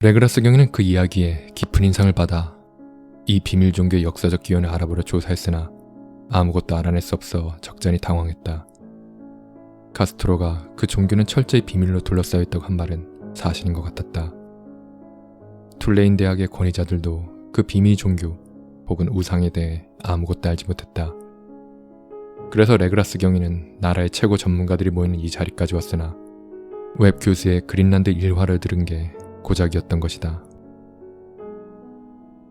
레그라스 경위는 그 이야기에 깊은 인상을 받아 이 비밀 종교의 역사적 기원을 알아보려 조사했으나 아무것도 알아낼 수 없어 적잖이 당황했다. 카스트로가 그 종교는 철저히 비밀로 둘러싸여 있다고 한 말은 사실인 것 같았다. 툴레인 대학의 권위자들도 그 비밀 종교 혹은 우상에 대해 아무것도 알지 못했다. 그래서 레그라스 경위는 나라의 최고 전문가들이 모이는 이 자리까지 왔으나 웹 교수의 그린란드 일화를 들은 게 고작이었던 것이다.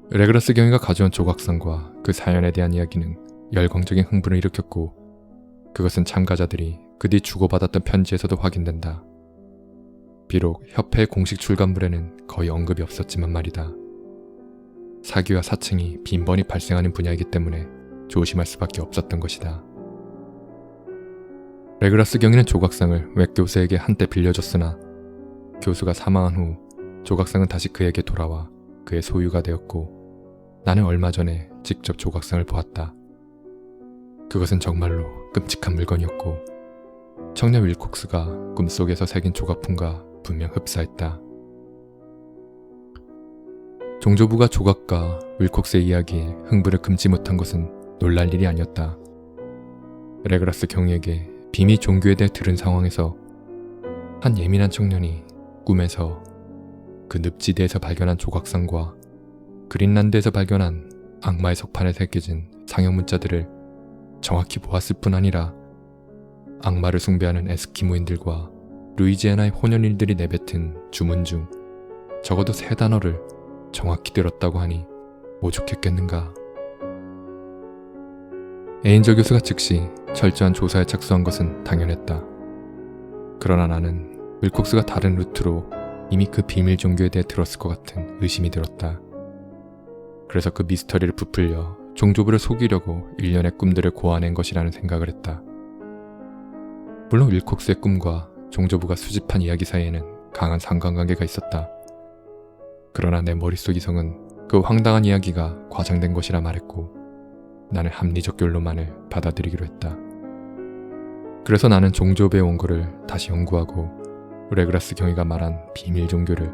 레그라스 경위가 가져온 조각상과 그 사연에 대한 이야기는 열광적인 흥분을 일으켰고 그것은 참가자들이 그 뒤 주고받았던 편지에서도 확인된다. 비록 협회의 공식 출간물에는 거의 언급이 없었지만 말이다. 사기와 사칭이 빈번히 발생하는 분야이기 때문에 조심할 수밖에 없었던 것이다. 레그라스 경위는 조각상을 웹 교수에게 한때 빌려줬으나 교수가 사망한 후 조각상은 다시 그에게 돌아와 그의 소유가 되었고 나는 얼마 전에 직접 조각상을 보았다. 그것은 정말로 끔찍한 물건이었고 청년 윌콕스가 꿈속에서 새긴 조각품과 분명 흡사했다. 종조부가 조각가 윌콕스의 이야기에 흥분을 금치 못한 것은 놀랄 일이 아니었다. 레그라스 경위에게 비밀 종교에 대해 들은 상황에서 한 예민한 청년이 꿈에서 그 늪지대에서 발견한 조각상과 그린란드에서 발견한 악마의 석판에 새겨진 상형 문자들을 정확히 보았을 뿐 아니라 악마를 숭배하는 에스키모인들과 루이지애나의 혼혈인들이 내뱉은 주문 중 적어도 3단어를 정확히 들었다고 하니 오죽했겠는가. 에인저 교수가 즉시 철저한 조사에 착수한 것은 당연했다. 그러나 나는 윌콕스가 다른 루트로 이미 그 비밀 종교에 대해 들었을 것 같은 의심이 들었다. 그래서 그 미스터리를 부풀려 종조부를 속이려고 일련의 꿈들을 고아낸 것이라는 생각을 했다. 물론 윌콕스의 꿈과 종조부가 수집한 이야기 사이에는 강한 상관관계가 있었다. 그러나 내 머릿속 이성은 그 황당한 이야기가 과장된 것이라 말했고 나는 합리적 결론만을 받아들이기로 했다. 그래서 나는 종조부의 원고를 다시 연구하고 레그라스 경위가 말한 비밀 종교를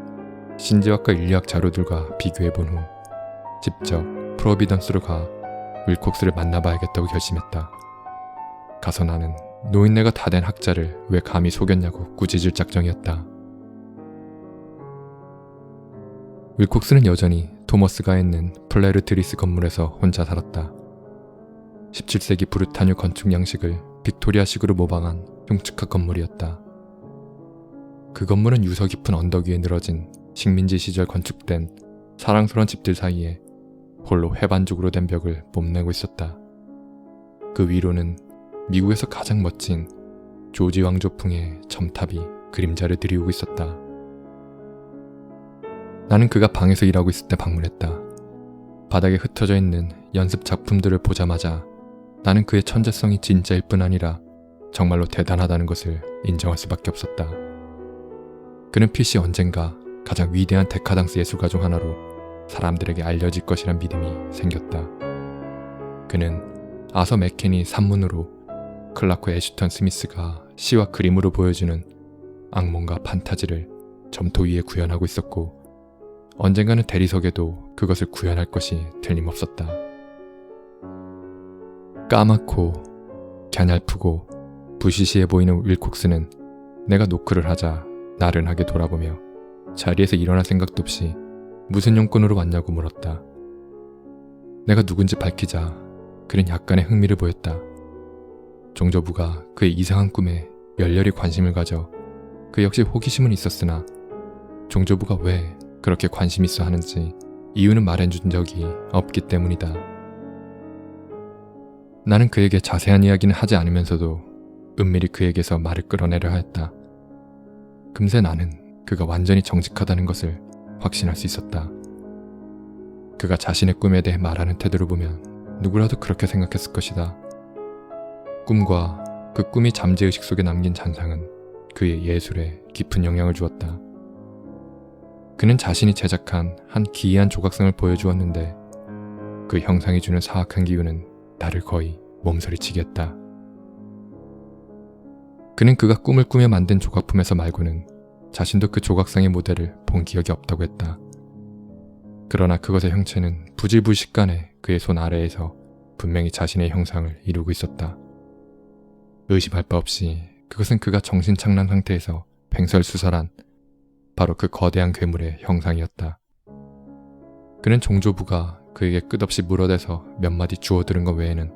신지학과 인류학 자료들과 비교해본 후 직접 프로비던스로 가 윌콕스를 만나봐야겠다고 결심했다. 가서 나는 노인네가 다 된 학자를 왜 감히 속였냐고 꾸짖을 작정이었다. 윌콕스는 여전히 토머스가 있는 플레르트리스 건물에서 혼자 살았다. 17세기 브루타뉴 건축 양식을 빅토리아식으로 모방한 흉측한 건물이었다. 그 건물은 유서 깊은 언덕 위에 늘어진 식민지 시절 건축된 사랑스러운 집들 사이에 홀로 해반죽으로 된 벽을 뽐내고 있었다. 그 위로는 미국에서 가장 멋진 조지 왕조풍의 첨탑이 그림자를 들이우고 있었다. 나는 그가 방에서 일하고 있을 때 방문했다. 바닥에 흩어져 있는 연습 작품들을 보자마자 나는 그의 천재성이 진짜일 뿐 아니라 정말로 대단하다는 것을 인정할 수밖에 없었다. 그는 필시 언젠가 가장 위대한 데카당스 예술가 중 하나로 사람들에게 알려질 것이란 믿음이 생겼다. 그는 아서 맥케니 산문으로 클라크 애슈턴 스미스가 시와 그림으로 보여주는 악몽과 판타지를 점토 위에 구현하고 있었고 언젠가는 대리석에도 그것을 구현할 것이 틀림없었다. 까맣고 갸냘프고 부시시해 보이는 윌콕스는 내가 노크를 하자 나른하게 돌아보며 자리에서 일어날 생각도 없이 무슨 용건으로 왔냐고 물었다. 내가 누군지 밝히자 그는 약간의 흥미를 보였다. 종조부가 그의 이상한 꿈에 열렬히 관심을 가져 그 역시 호기심은 있었으나 종조부가 왜 그렇게 관심 있어 하는지 이유는 말해준 적이 없기 때문이다. 나는 그에게 자세한 이야기는 하지 않으면서도 은밀히 그에게서 말을 끌어내려 하였다. 금세 나는 그가 완전히 정직하다는 것을 확신할 수 있었다. 그가 자신의 꿈에 대해 말하는 태도를 보면 누구라도 그렇게 생각했을 것이다. 꿈과 그 꿈이 잠재의식 속에 남긴 잔상은 그의 예술에 깊은 영향을 주었다. 그는 자신이 제작한 한 기이한 조각상을 보여주었는데 그 형상이 주는 사악한 기운은 나를 거의 몸서리치게 했다. 그는 그가 꿈을 꾸며 만든 조각품에서 말고는 자신도 그 조각상의 모델을 본 기억이 없다고 했다. 그러나 그것의 형체는 부질부식간에 그의 손 아래에서 분명히 자신의 형상을 이루고 있었다. 의심할 바 없이 그것은 그가 정신착란 상태에서 횡설수설한 바로 그 거대한 괴물의 형상이었다. 그는 종조부가 그에게 끝없이 물어대서 몇 마디 주워들은 것 외에는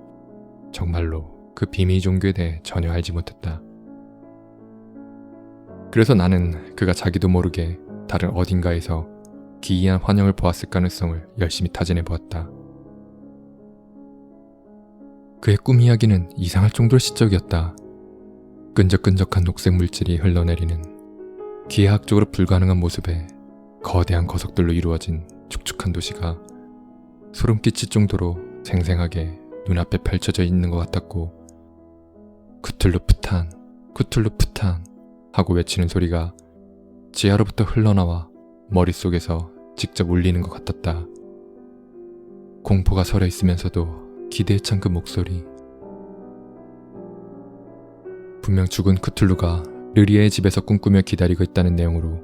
정말로 그 비밀 종교에 대해 전혀 알지 못했다. 그래서 나는 그가 자기도 모르게 다른 어딘가에서 기이한 환영을 보았을 가능성을 열심히 타진해 보았다. 그의 꿈 이야기는 이상할 정도로 시적이었다. 끈적끈적한 녹색 물질이 흘러내리는 기하학적으로 불가능한 모습의 거대한 거석들로 이루어진 축축한 도시가 소름 끼칠 정도로 생생하게 눈앞에 펼쳐져 있는 것 같았고, 쿠툴루프탄, 쿠툴루프탄 하고 외치는 소리가 지하로부터 흘러나와 머릿속에서 직접 울리는 것 같았다. 공포가 서려 있으면서도 기대에 찬 그 목소리. 분명 죽은 쿠툴루가 르리에의 집에서 꿈꾸며 기다리고 있다는 내용으로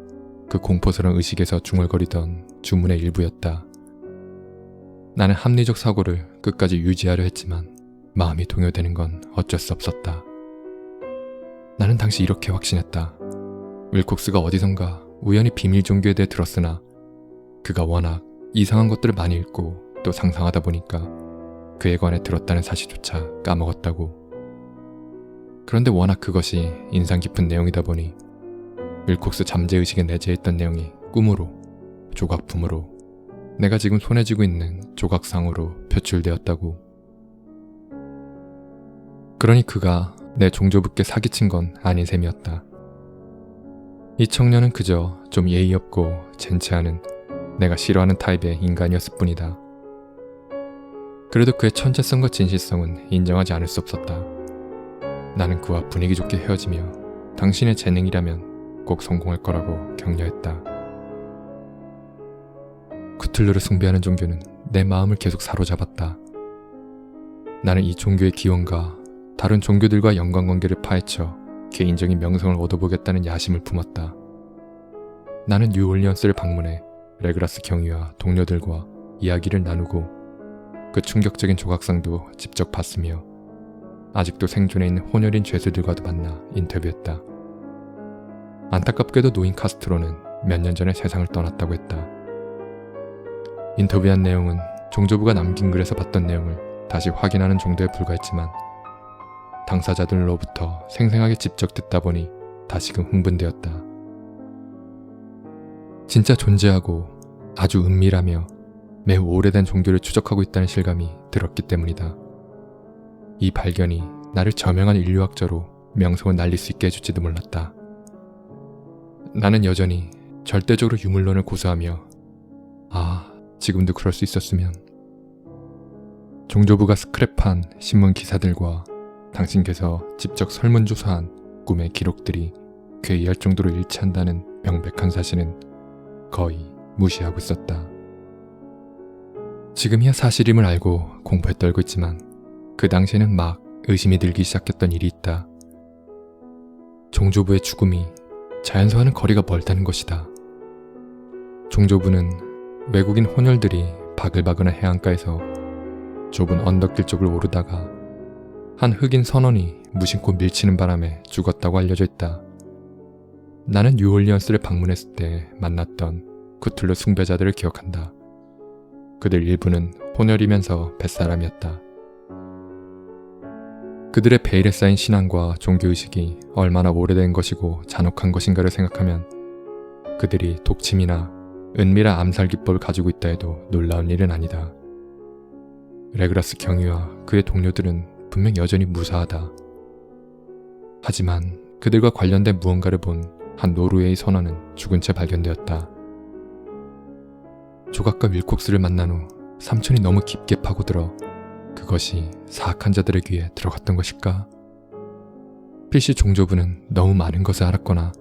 그 공포스러운 의식에서 중얼거리던 주문의 일부였다. 나는 합리적 사고를 끝까지 유지하려 했지만 마음이 동요되는 건 어쩔 수 없었다. 나는 당시 이렇게 확신했다. 윌콕스가 어디선가 우연히 비밀 종교에 대해 들었으나 그가 워낙 이상한 것들을 많이 읽고 또 상상하다 보니까 그에 관해 들었다는 사실조차 까먹었다고. 그런데 워낙 그것이 인상 깊은 내용이다 보니 윌콕스 잠재의식에 내재했던 내용이 꿈으로, 조각품으로, 내가 지금 손에 쥐고 있는 조각상으로 표출되었다고. 그러니 그가 내 종조부께 사기친 건 아닌 셈이었다. 이 청년은 그저 좀 예의 없고 젠치하는 내가 싫어하는 타입의 인간이었을 뿐이다. 그래도 그의 천재성과 진실성은 인정하지 않을 수 없었다. 나는 그와 분위기 좋게 헤어지며 당신의 재능이라면 꼭 성공할 거라고 격려했다. 쿠툴루를 숭배하는 종교는 내 마음을 계속 사로잡았다. 나는 이 종교의 기원과 다른 종교들과 연관관계를 파헤쳐 개인적인 명성을 얻어보겠다는 야심을 품었다. 나는 뉴올리언스를 방문해 레그라스 경위와 동료들과 이야기를 나누고 그 충격적인 조각상도 직접 봤으며 아직도 생존해 있는 혼혈인 죄수들과도 만나 인터뷰했다. 안타깝게도 노인 카스트로는 몇 년 전에 세상을 떠났다고 했다. 인터뷰한 내용은 종조부가 남긴 글에서 봤던 내용을 다시 확인하는 정도에 불과했지만 당사자들로부터 생생하게 직접 듣다 보니 다시금 흥분되었다. 진짜 존재하고 아주 은밀하며 매우 오래된 종교를 추적하고 있다는 실감이 들었기 때문이다. 이 발견이 나를 저명한 인류학자로 명성을 날릴 수 있게 해줄지도 몰랐다. 나는 여전히 절대적으로 유물론을 고수하며 지금도 그럴 수 있었으면. 종조부가 스크랩한 신문 기사들과 당신께서 직접 설문조사한 꿈의 기록들이 괴이할 정도로 일치한다는 명백한 사실은 거의 무시하고 있었다. 지금이야 사실임을 알고 공포에 떨고 있지만 그 당시에는 막 의심이 들기 시작했던 일이 있다. 종조부의 죽음이 자연사와는 거리가 멀다는 것이다. 종조부는 외국인 혼혈들이 바글바글한 해안가에서 좁은 언덕길 쪽을 오르다가 한 흑인 선원이 무심코 밀치는 바람에 죽었다고 알려져 있다. 나는 뉴올리언스를 방문했을 때 만났던 쿠툴루 숭배자들을 기억한다. 그들 일부는 혼혈이면서 뱃사람이었다. 그들의 베일에 쌓인 신앙과 종교의식이 얼마나 오래된 것이고 잔혹한 것인가를 생각하면 그들이 독침이나 은밀한 암살 기법을 가지고 있다 해도 놀라운 일은 아니다. 레그라스 경위와 그의 동료들은 분명 여전히 무사하다. 하지만 그들과 관련된 무언가를 본 한 노르웨이 선원은 죽은 채 발견되었다. 조각가 윌콕스를 만난 후 삼촌이 너무 깊게 파고들어 그것이 사악한 자들의 귀에 들어갔던 것일까? 필시 종조부는 너무 많은 것을 알았거나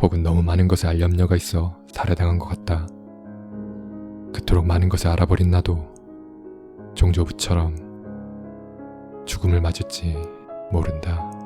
혹은 너무 많은 것을 알 염려가 있어 살해당한 것 같다. 그토록 많은 것을 알아버린 나도 종조부처럼 죽음을 맞을지 모른다.